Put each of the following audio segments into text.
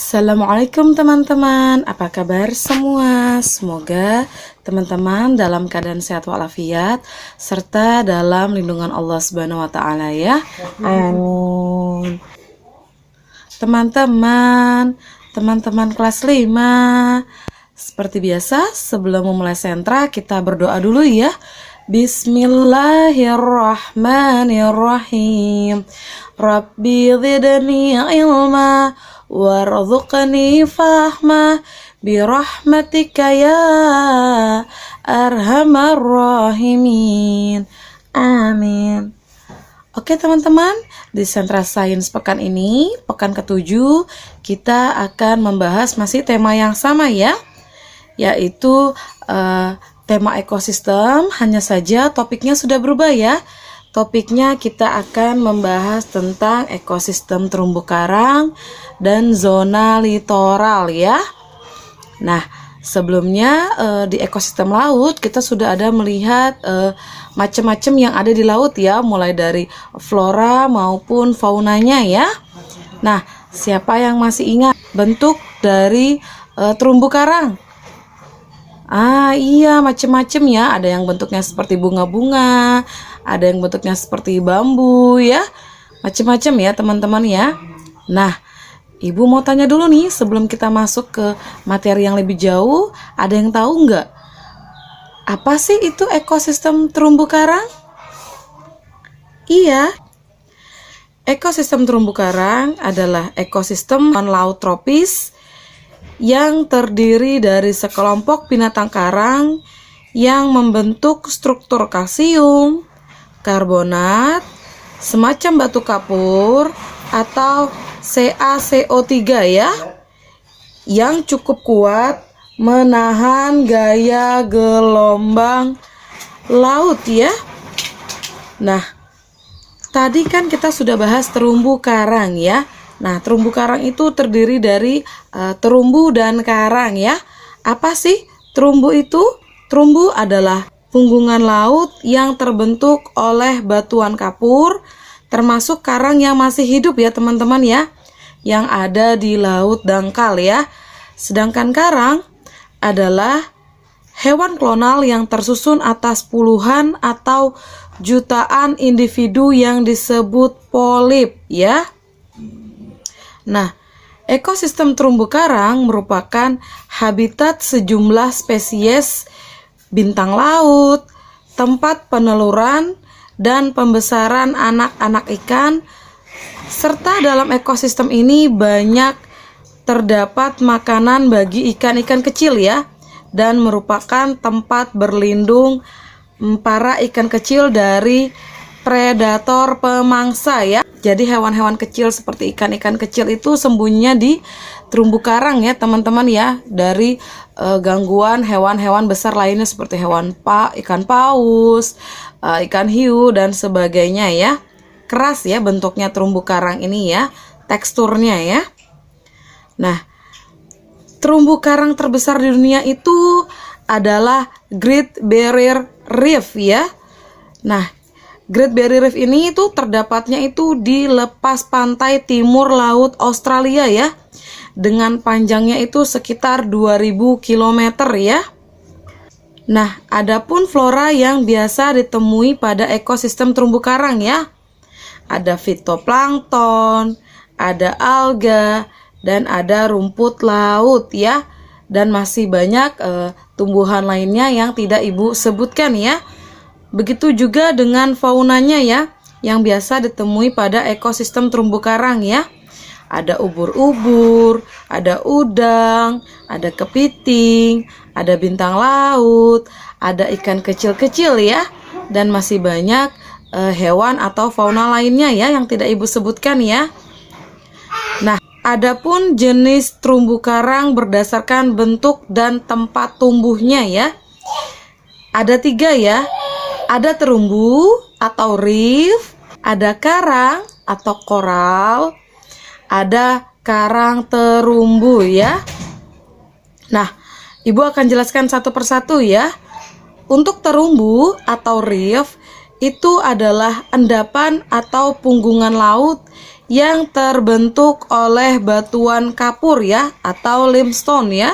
Assalamualaikum teman-teman, apa kabar semua? Semoga teman-teman dalam keadaan sehat walafiat serta dalam lindungan Allah Subhanahu wa taala ya. Amin. Teman-teman kelas 5. Seperti biasa, sebelum memulai sentra kita berdoa dulu ya. Bismillahirrahmanirrahim. Rabbi zidni ilma warzuqni fahma birahmatika ya arhamar rahimin. Amin. Oke teman-teman, di Sentra Sains pekan ini, pekan ke-7, kita akan membahas masih tema yang sama ya, yaitu tema ekosistem, hanya saja topiknya sudah berubah ya. Topiknya kita akan membahas tentang ekosistem terumbu karang dan zona litoral ya. Nah, sebelumnya di ekosistem laut kita sudah ada melihat macam-macam yang ada di laut ya, mulai dari flora maupun faunanya ya. Nah, siapa yang masih ingat bentuk dari terumbu karang? Iya, macam-macam ya. Ada yang bentuknya seperti bunga-bunga, ada yang bentuknya seperti bambu ya. Macam-macam ya teman-teman ya. Nah, Ibu mau tanya dulu nih sebelum kita masuk ke materi yang lebih jauh, ada yang tahu nggak? Apa sih itu ekosistem terumbu karang? Iya. Ekosistem terumbu karang adalah ekosistem laut tropis yang terdiri dari sekelompok binatang karang yang membentuk struktur kalsium, karbonat, semacam batu kapur atau CaCO3 ya, yang cukup kuat menahan gaya gelombang laut ya. Nah, tadi kan kita sudah bahas terumbu karang ya. Nah, terumbu karang itu terdiri dari terumbu dan karang ya. Apa sih terumbu itu? Terumbu adalah punggungan laut yang terbentuk oleh batuan kapur, termasuk karang yang masih hidup ya teman-teman ya, yang ada di laut dangkal ya. Sedangkan karang adalah hewan klonal yang tersusun atas puluhan atau jutaan individu yang disebut polip ya. Nah, ekosistem terumbu karang merupakan habitat sejumlah spesies bintang laut, tempat peneluran dan pembesaran anak-anak ikan, serta dalam ekosistem ini banyak terdapat makanan bagi ikan-ikan kecil ya, dan merupakan tempat berlindung para ikan kecil dari predator pemangsa ya. Jadi hewan-hewan kecil seperti ikan-ikan kecil itu sembunyinya di terumbu karang ya teman-teman ya, dari gangguan hewan-hewan besar lainnya seperti ikan paus, ikan hiu dan sebagainya ya. Keras ya bentuknya terumbu karang ini ya, teksturnya ya. Nah, terumbu karang terbesar di dunia itu adalah Great Barrier Reef ya. Nah, Great Barrier Reef ini itu terdapatnya itu di lepas pantai timur laut Australia ya, dengan panjangnya itu sekitar 2000 km ya. Nah, adapun flora yang biasa ditemui pada ekosistem terumbu karang ya, ada fitoplankton, ada alga, dan ada rumput laut ya, dan masih banyak tumbuhan lainnya yang tidak Ibu sebutkan ya. Begitu juga dengan faunanya ya, yang biasa ditemui pada ekosistem terumbu karang ya. Ada ubur-ubur, ada udang, ada kepiting, ada bintang laut, ada ikan kecil-kecil ya, dan masih banyak hewan atau fauna lainnya ya yang tidak Ibu sebutkan ya. Nah, adapun jenis terumbu karang berdasarkan bentuk dan tempat tumbuhnya ya, ada 3 ya. Ada terumbu atau reef, ada karang atau koral, ada karang terumbu ya. Nah, Ibu akan jelaskan satu persatu ya. Untuk terumbu atau reef itu adalah endapan atau punggungan laut yang terbentuk oleh batuan kapur ya, atau limestone ya,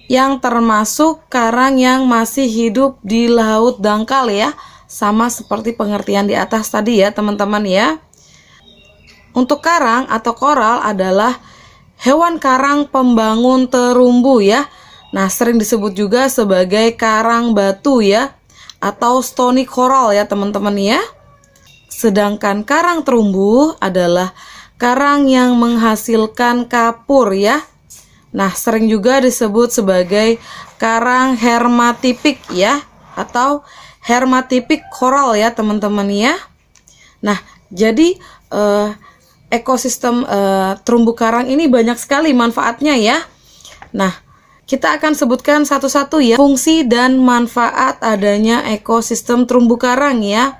yang termasuk karang yang masih hidup di laut dangkal ya, sama seperti pengertian di atas tadi ya teman-teman ya. Untuk karang atau koral adalah hewan karang pembangun terumbu ya. Nah, sering disebut juga sebagai karang batu ya, atau stony coral ya teman-teman ya. Sedangkan karang terumbu adalah karang yang menghasilkan kapur ya. Nah, sering juga disebut sebagai karang hermatipik ya, atau hermatipik coral ya teman-teman ya. Nah, jadi ekosistem terumbu karang ini banyak sekali manfaatnya ya. Nah, kita akan sebutkan satu-satu ya fungsi dan manfaat adanya ekosistem terumbu karang ya.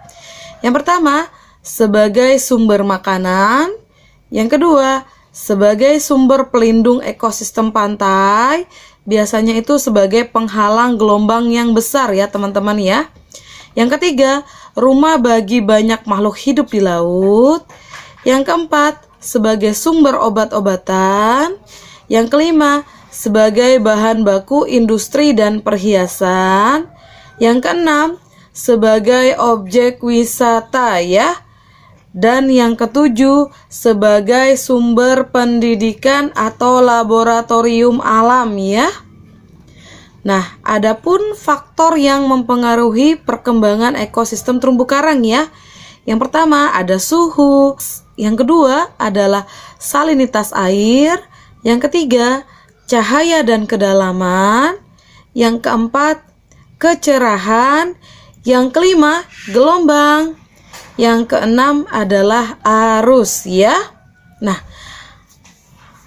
Yang pertama, sebagai sumber makanan. Yang kedua, sebagai sumber pelindung ekosistem pantai. Biasanya itu sebagai penghalang gelombang yang besar ya teman-teman ya. Yang ketiga, rumah bagi banyak makhluk hidup di laut. Yang keempat, sebagai sumber obat-obatan. Yang kelima, sebagai bahan baku industri dan perhiasan. Yang keenam, sebagai objek wisata ya. Dan yang ketujuh, sebagai sumber pendidikan atau laboratorium alam ya. Nah, adapun faktor yang mempengaruhi perkembangan ekosistem terumbu karang ya. Yang pertama ada suhu, yang kedua adalah salinitas air, yang ketiga cahaya dan kedalaman, yang keempat kecerahan, yang kelima gelombang, yang keenam adalah arus ya. Nah,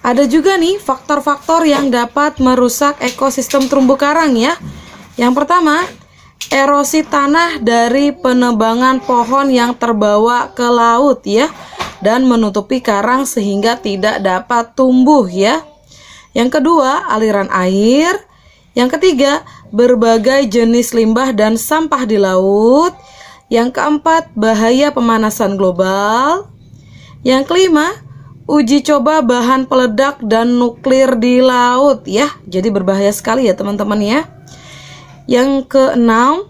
ada juga nih faktor-faktor yang dapat merusak ekosistem terumbu karang ya. Yang pertama, erosi tanah dari penebangan pohon yang terbawa ke laut ya, dan menutupi karang sehingga tidak dapat tumbuh ya. Yang kedua, aliran air. Yang ketiga, berbagai jenis limbah dan sampah di laut. Yang keempat, bahaya pemanasan global. Yang kelima, uji coba bahan peledak dan nuklir di laut ya. Jadi berbahaya sekali ya teman-teman ya. Yang keenam,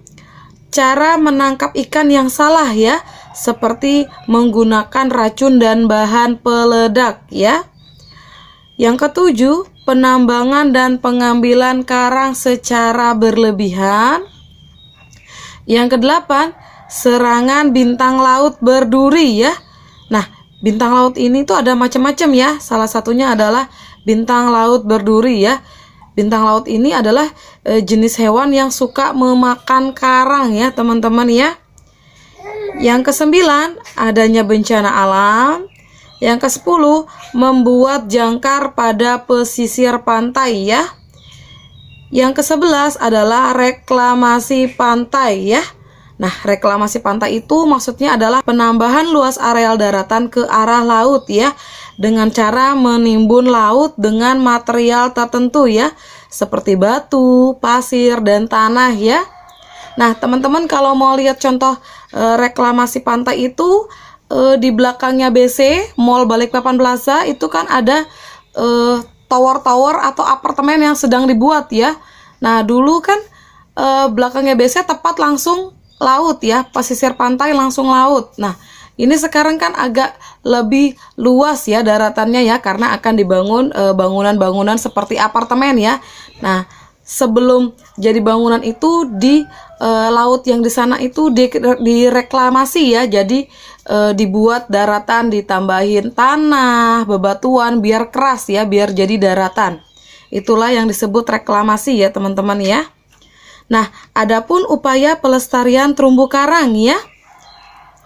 cara menangkap ikan yang salah ya, seperti menggunakan racun dan bahan peledak ya. Yang ketujuh, penambangan dan pengambilan karang secara berlebihan. Yang kedelapan, serangan bintang laut berduri ya. Nah, bintang laut ini tuh ada macam-macam ya. Salah satunya adalah bintang laut berduri ya. Bintang laut ini adalah jenis hewan yang suka memakan karang ya teman-teman ya. Yang kesembilan, adanya bencana alam. Yang ke-10, membuat jangkar pada pesisir pantai ya. Yang ke-11 adalah reklamasi pantai ya. Nah, reklamasi pantai itu maksudnya adalah penambahan luas areal daratan ke arah laut ya, dengan cara menimbun laut dengan material tertentu ya, seperti batu, pasir, dan tanah ya. Nah, teman-teman kalau mau lihat contoh reklamasi pantai itu, di belakangnya BC, Mall Balikpapan Plaza, itu kan ada tower-tower atau apartemen yang sedang dibuat ya. Nah, dulu kan belakangnya BC tepat langsung laut ya, pesisir pantai langsung laut. Nah, ini sekarang kan agak lebih luas ya daratannya ya, karena akan dibangun bangunan-bangunan seperti apartemen ya. Nah, sebelum jadi bangunan itu di laut yang di sana itu direklamasi ya, jadi dibuat daratan, ditambahin tanah, bebatuan biar keras ya, biar jadi daratan. Itulah yang disebut reklamasi ya teman-teman ya. Nah, adapun upaya pelestarian terumbu karang ya.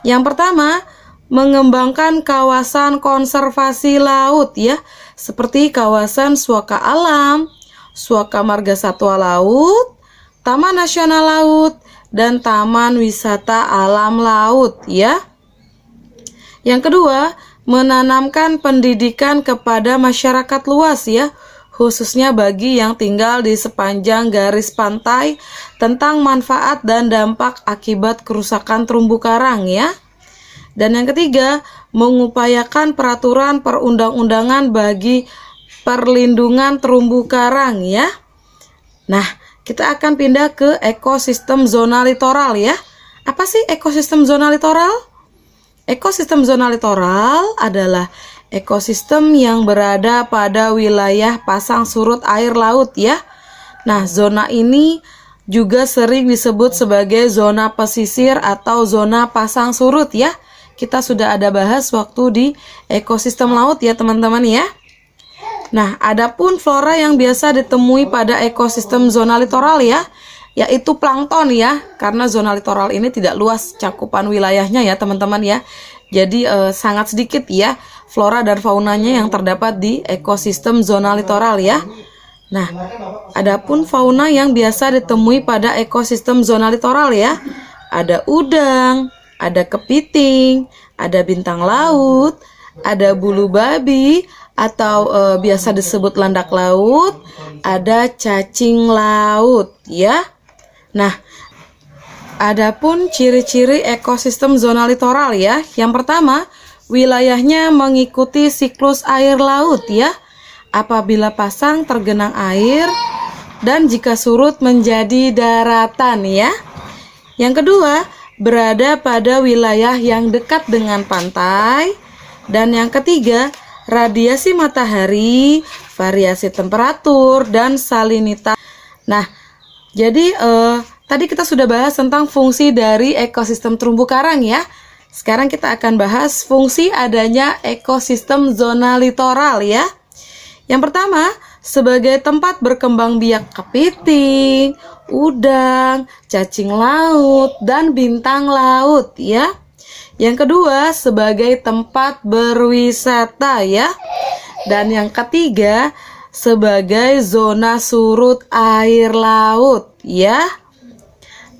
Yang pertama, mengembangkan kawasan konservasi laut ya, seperti kawasan Suaka Alam, Suaka Marga Satwa Laut, Taman Nasional Laut, dan Taman Wisata Alam Laut ya. Yang kedua, menanamkan pendidikan kepada masyarakat luas ya, khususnya bagi yang tinggal di sepanjang garis pantai, tentang manfaat dan dampak akibat kerusakan terumbu karang ya. Dan yang ketiga, mengupayakan peraturan perundang-undangan bagi perlindungan terumbu karang ya. Nah, kita akan pindah ke ekosistem zona litoral ya. Apa sih ekosistem zona litoral? Ekosistem zona litoral adalah ekosistem yang berada pada wilayah pasang surut air laut ya. Nah, zona ini juga sering disebut sebagai zona pesisir atau zona pasang surut ya. Kita sudah ada bahas waktu di ekosistem laut ya teman-teman ya. Nah, adapun flora yang biasa ditemui pada ekosistem zona litoral ya, yaitu plankton ya. Karena zona litoral ini tidak luas cakupan wilayahnya ya teman-teman ya. Jadi sangat sedikit ya flora dan faunanya yang terdapat di ekosistem zona litoral ya. Nah, adapun fauna yang biasa ditemui pada ekosistem zona litoral ya, ada udang, ada kepiting, ada bintang laut, ada bulu babi atau biasa disebut landak laut, ada cacing laut ya. Nah, adapun ciri-ciri ekosistem zona litoral ya, yang pertama, wilayahnya mengikuti siklus air laut ya. Apabila pasang tergenang air dan jika surut menjadi daratan ya. Yang kedua, berada pada wilayah yang dekat dengan pantai. Dan yang ketiga, radiasi matahari, variasi temperatur, dan salinitas. Nah, jadi tadi kita sudah bahas tentang fungsi dari ekosistem terumbu karang ya. Sekarang kita akan bahas fungsi adanya ekosistem zona litoral ya. Yang pertama, sebagai tempat berkembang biak kepiting, udang, cacing laut, dan bintang laut ya. Yang kedua, sebagai tempat berwisata ya. Dan yang ketiga, sebagai zona surut air laut ya.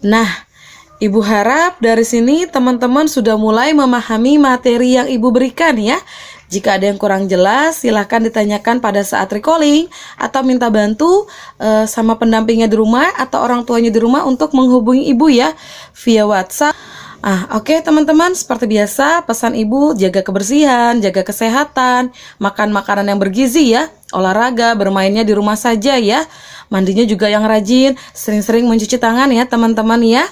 Nah, Ibu harap dari sini teman-teman sudah mulai memahami materi yang Ibu berikan ya. Jika ada yang kurang jelas, silahkan ditanyakan pada saat recalling atau minta bantu sama pendampingnya di rumah atau orang tuanya di rumah untuk menghubungi Ibu ya via WhatsApp. Oke teman-teman, seperti biasa pesan Ibu jaga kebersihan, jaga kesehatan, makan makanan yang bergizi ya, olahraga, bermainnya di rumah saja ya, mandinya juga yang rajin, sering-sering mencuci tangan ya teman-teman ya.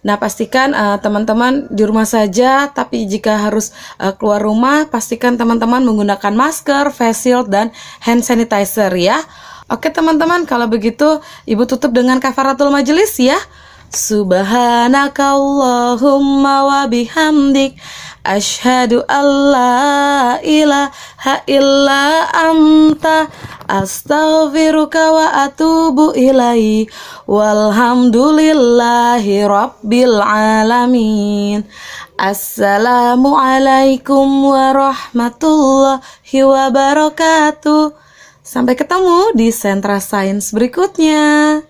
Nah, pastikan teman-teman di rumah saja, tapi jika harus keluar rumah, pastikan teman-teman menggunakan masker, face shield, dan hand sanitizer ya. Oke teman-teman, kalau begitu Ibu tutup dengan kafaratul majelis ya. Subhanakallahumma wa bihamdik, asyhadu alla ilaha illa anta, astaghfiruka wa atubu ilaihi, walhamdulillahi rabbil alamin. Assalamualaikum warahmatullahi wabarakatuh. Sampai ketemu di Sentra Sains berikutnya.